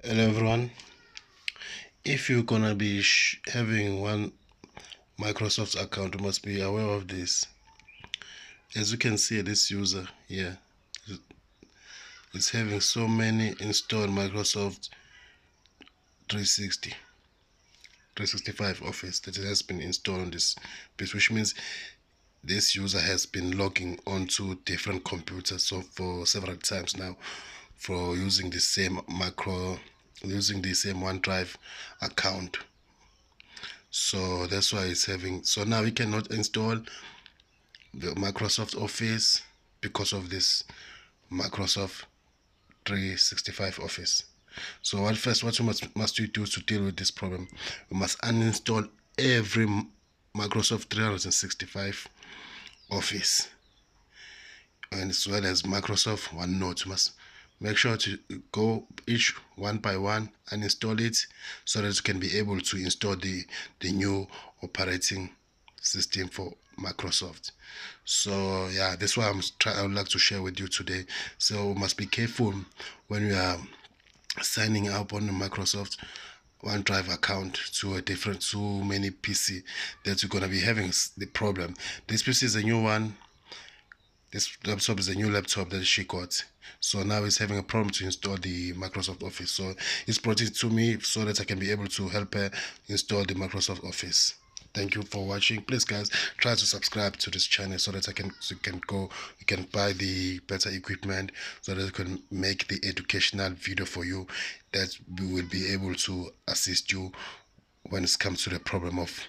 Hello everyone. If you're gonna be having one Microsoft account, you must be aware of this. As you can see, this user here is having so many installed Microsoft 360 365 Office that it has been installed on this piece, which means this user has been logging onto different computers so for several times now for using the same OneDrive account. So that's why it's having, so now we cannot install the Microsoft Office because of this Microsoft 365 Office. So what you must you do to deal with this problem? You must uninstall every Microsoft 365 Office, and as well as Microsoft OneNote. You must make sure to go each one by one and install it so that you can be able to install the new operating system for Microsoft. So yeah, that's why I would like to share with you today. So must be careful when you are signing up on the Microsoft OneDrive account to a different too many PC that you're gonna be having the problem. This PC is a new one. This laptop is a new laptop that she got. So now it's having a problem to install the Microsoft Office. So it's brought it to me so that I can be able to help her install the Microsoft Office. Thank you for watching. Please guys, try to subscribe to this channel so that you can buy the better equipment so that you can make the educational video for you that we will be able to assist you when it comes to the problem of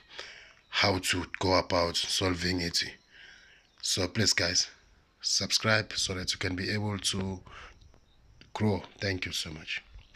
how to go about solving it. So please guys, subscribe so that you can be able to grow. Thank you so much.